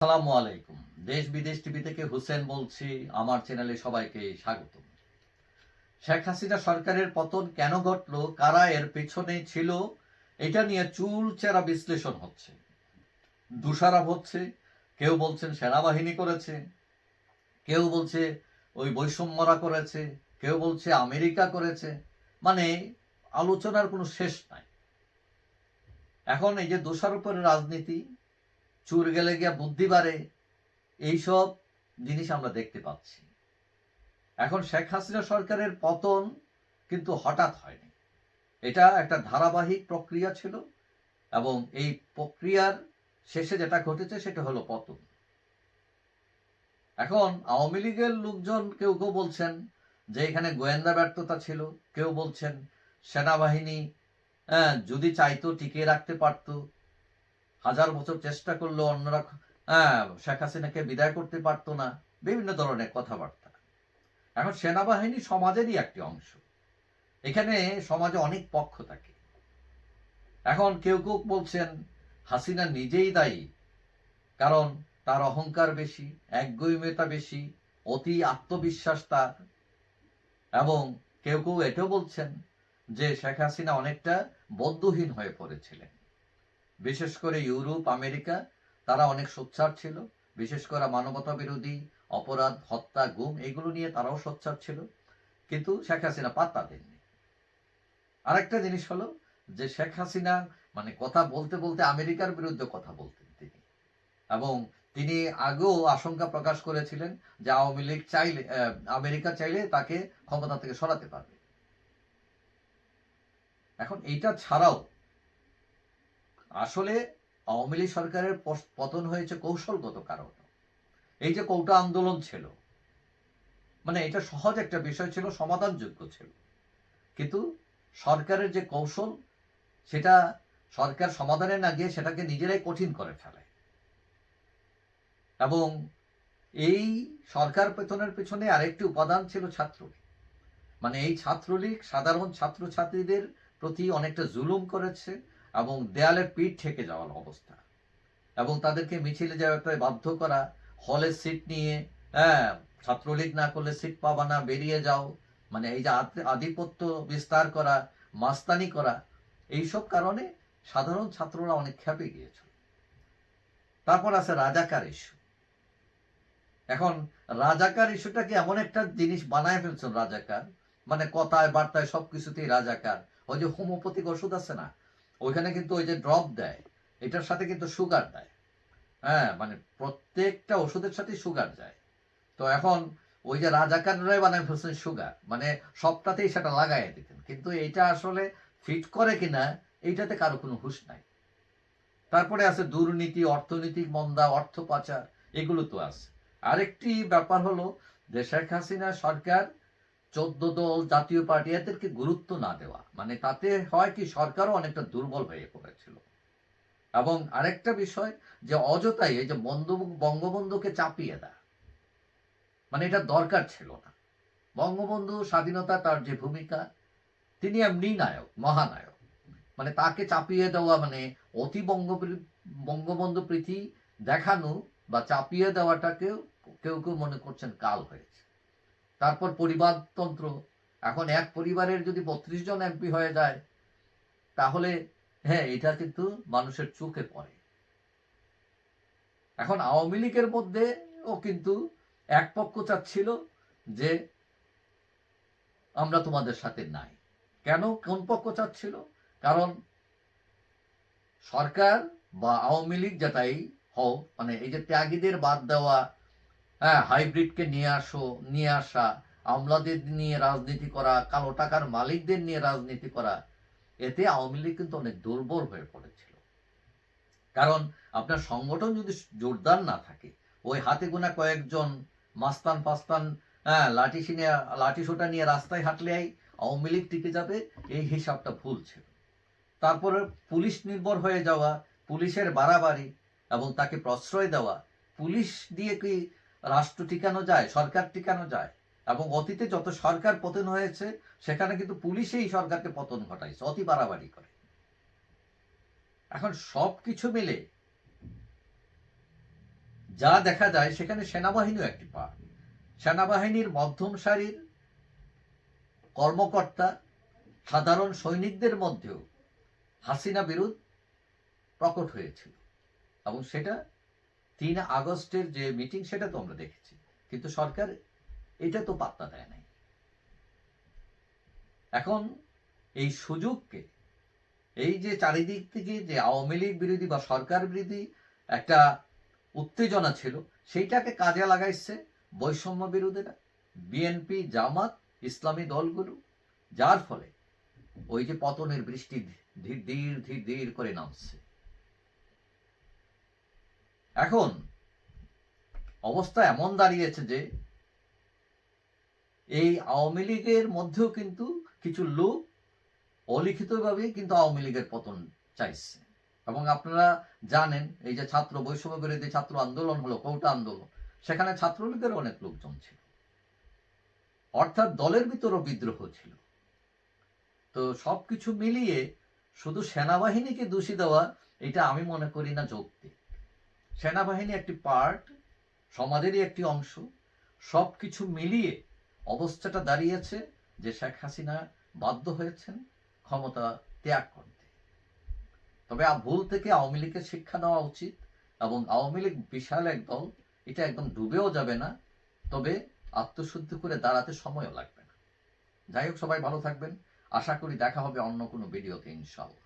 আসসালামু আলাইকুম। দেশ বিদেশ টিভি থেকে হুসেন বলছি। আমার চ্যানেলে সবাইকে স্বাগত। শেখ হাসিনা সরকারের পতন কেন ঘটলো, কারা এর পেছনে ছিল, এটা নিয়ে চুলচেরা বিশ্লেষণ হচ্ছে, দোষারোপ হচ্ছে। কেউ বলছেন সেনাবাহিনী করেছে, কেউ বলছে ওই বৈষম্যরা করেছে, কেউ বলছে আমেরিকা করেছে। মানে আলোচনার কোনো শেষ নাই। এখন এই যে দোষারোপের রাজনীতি, চুর গেলে গিয়া বুদ্ধি বাড়ে, এইসব জিনিস আমরা দেখতে পাচ্ছি। এখন শেখ হাসিনা সরকারের পতন কিন্তু হঠাৎ হয়নি, এটা একটা ধারাবাহিক প্রক্রিয়া ছিল এবং এই প্রক্রিয়ার শেষে যেটা ঘটেছে সেটা হলো পতন। এখন আওয়ামী লীগের লোকজন কেউ কেউ বলছেন যে এখানে গোয়েন্দা ব্যর্থতা ছিল, কেউ বলছেন সেনাবাহিনী যদি চাইতো টিকিয়ে রাখতে পারত, হাজার বছর চেষ্টা করলো অন্যরা শেখ হাসিনাকে বিদায় করতে পারতো না, বিভিন্ন ধরনের কথাবার্তা। এখন সেনাবাহিনী সমাজেরই একটি অংশ, এখানে সমাজে অনেক পক্ষ থাকে। এখন কেউ কেউ বলছেন হাসিনা নিজেই দায়ী, কারণ তার অহংকার বেশি, একগুঁয়েমিতা বেশি, অতি আত্মবিশ্বাস তার। এবং কেউ কেউ এটাও বলছেন যে শেখ হাসিনা অনেকটা বদ্ধহীন হয়ে পড়েছিলেন। বিশেষ করে ইউরোপ, আমেরিকা, তারা অনেক সোচ্চার ছিল। বিশেষ করে মানবতা বিরোধী অপরাধ, হত্যা, গুম, এগুলো নিয়ে তারাও সোচ্চার ছিল, কিন্তু শেখ হাসিনা পাত্তা দেননি। আরেকটা জিনিস হলো যে শেখ হাসিনা মানে কথা বলতে বলতে আমেরিকার বিরুদ্ধে কথা বলতেন তিনি, এবং তিনি আগেও আশঙ্কা প্রকাশ করেছিলেন যে আওয়ামী লীগ চাইলে, আমেরিকা চাইলে তাকে ক্ষমতা থেকে সরাতে পারবে। এখন এইটা ছাড়াও আসলে আওয়ামী লীগ সরকারের পতন হয়েছে কৌশলগত কারণ। এই যে কোটা আন্দোলন ছিল, মানে এটা সহজ একটা বিষয় ছিল, সমাধানযোগ্য ছিল, কিন্তু সরকারের যে কৌশল, সেটা সরকার সমাধানে না গিয়ে সেটাকে নিজেরাই কঠিন করে ফেলে। এবং এই সরকার পেতনের পেছনে আরেকটি উপাদান ছিল ছাত্রলীগ। মানে এই ছাত্রলীগ সাধারণ ছাত্রছাত্রীদের প্রতি অনেকটা জুলুম করেছে এবং দেয়ালে পিঠ ঠেকে যাওয়ার অবস্থা, এবং তাদেরকে মিছিলে যাওয়াতে বাধ্য করা, হলে সিট নিয়ে, হ্যাঁ, ছাত্রলীগ না করলে সিট পাবা না, বেরিয়ে যাও, মানে এই যে আধিপত্য বিস্তার করা, মাস্তানি করা, এইসব কারণে সাধারণ ছাত্ররা অনেক খেপে গিয়েছিল। তারপর আছে রাজাকার ইস্যু। এখন রাজাকার ইস্যুটাকে এমন একটা জিনিস বানায় ফেলছেন রাজাকার, মানে কথায় বার্তায় সবকিছুতেই রাজাকার। ওই যে হোমিওপ্যাথিক ওষুধ আছে না, ওইখানে কিন্তু ওই যে ড্রপ দেয়, এটার সাথে কিন্তু সুগার দেয়। হ্যাঁ, মানে প্রত্যেকটা ওষুধের সাথে সুগার যায়। তো এখন ওই যে রাজাকাররাই বানায় ফেলছেন সুগার, মানে সবটাতেই সেটা লাগাই দিতেন, কিন্তু এইটা আসলে ফিট করে কিনা এইটাতে কারো কোনো হুঁশ নাই। তারপরে আছে দুর্নীতি, অর্থনৈতিক মন্দা, অর্থ পাচার, এগুলো তো আছে। আরেকটি ব্যাপার হলো যে শেখ হাসিনা সরকার 14 দল, জাতীয় পার্টি, এদেরকে গুরুত্ব না দেওয়া, মানে তাতে হয় কি সরকারও অনেকটা দুর্বল হয়ে পড়েছিল। এবং আরেকটা বিষয় যে অযথাই এই যে বঙ্গবন্ধুকে চাপিয়ে দেয়, মানে এটা দরকার ছিল না। বঙ্গবন্ধু স্বাধীনতা তার যে ভূমিকা, তিনি এমনি নায়ক, মহানায়ক, মানে তাকে চাপিয়ে দেওয়া মানে অতি বঙ্গবন্ধু প্রীতি দেখানো বা চাপিয়ে দেওয়াটাকেও কেউ কেউ মনে করছেন কাল হয়েছে। তারপর পরিবারতন্ত্র, এখন এক পরিবারের যদি 32 জন এমপি হয়ে যায়, তাহলে হ্যাঁ, এটা কিন্তু মানুষের চোখে পড়ে। এখন আওয়ামী লীগের মধ্যে ও কিন্তু এক পক্ষ চাচ্ছিল যে আমরা তোমাদের সাথে নাই। কেন, কোন পক্ষ চাচ্ছিল? কারণ সরকার বা আওয়ামী লীগ যেটাই হোক, মানে এই যে ত্যাগীদের বাদ দেওয়া, হ্যাঁ, হাইব্রিডকে নিয়ে আসা, আমলাদের নিয়ে রাজনীতি করা, কালো টাকার মালিকদের নিয়ে রাজনীতি করা, এতে আওয়ামী লীগ কিন্তু অনেক দুর্বল হয়ে পড়েছিল। কারণ আপনার সংগঠন যদি জোরদার না থাকে, ওই হাতে গোনা কয়েকজন মাস্তান ফাস্তান, হ্যাঁ, লাঠি সোটা নিয়ে রাস্তায় হাঁটলেই আওয়ামী লীগ টিকে যাবে, এই হিসাবটা ভুল ছিল। তারপরে পুলিশ নির্ভর হয়ে যাওয়া, পুলিশের বাড়াবাড়ি এবং তাকে প্রশ্রয় দেওয়া, পুলিশ দিয়ে কি রাষ্ট্র টিকানো যায়, সরকার টিকানো যায়? এবং অতীতে যত সরকার পতন হয়েছে সেখানে কিন্তু পুলিশেই সরকারকে পতন ঘটাইছে, অতি বাড়াবাড়ি করে। এখন সব কিছু মিলে যা দেখা যায় সেখানে সেনাবাহিনীও একটি পার্ট। সেনাবাহিনীর মধ্যম সারির কর্মকর্তা, সাধারণ সৈনিকদের মধ্যেও হাসিনা বিরোধ প্রকট হয়েছিল, এবং সেটা 3 আগস্টের যে মিটিং সেটা তো আমরা দেখেছি, কিন্তু সরকার এটা তো পাত্তা দেয় নাই। এখন এই সুযোগকে, এই যে চারিদিক থেকে যে আওয়ামী লীগ বিরোধী বা সরকার বিরোধী একটা উত্তেজনা ছিল, সেইটাকে কাজে লাগাইছে বৈষম্য বিরোধীরা, বিএনপি, জামাত, ইসলামী দলগুলো, যার ফলে ওই যে পতনের বৃষ্টি ধীর ধীর ধীর ধীর করে নামছে। এখন অবস্থা এমন দাঁড়িয়েছে যে এই আওয়ামী লীগের মধ্যেও কিন্তু কিছু লোক অলিখিতভাবে কিন্তু আওয়ামী লীগের পতন চাইছে। এবং আপনারা জানেন, এই যে ছাত্র বৈষম্য বিরোধী ছাত্র আন্দোলন হলো, কোটা আন্দোলন, সেখানে ছাত্রলীগের অনেক লোকজন ছিল, অর্থাৎ দলের ভিতরও বিদ্রোহ ছিল। তো সবকিছু মিলিয়ে শুধু সেনাবাহিনীকে দোষী দেওয়া, এটা আমি মনে করি না যৌক্তিক। সেনাবাহিনী একটি পার্ট, সমাজেরই একটি অংশ। সবকিছু মিলিয়ে অবস্থাটা দাঁড়িয়েছে যে শেখ হাসিনা বাধ্য হয়েছেন ক্ষমতা ত্যাগ করতে। তবে ভুল থেকে আওয়ামী লীগের শিক্ষা নেওয়া উচিত, এবং আওয়ামী লীগ বিশাল এক দল, এটা একদম ডুবেও যাবে না, তবে আত্মশুদ্ধি করে দাঁড়াতে সময়ও লাগবে না। যাই হোক, সবাই ভালো থাকবেন। আশা করি দেখা হবে অন্য কোনো ভিডিওতে, ইনশাআল্লাহ।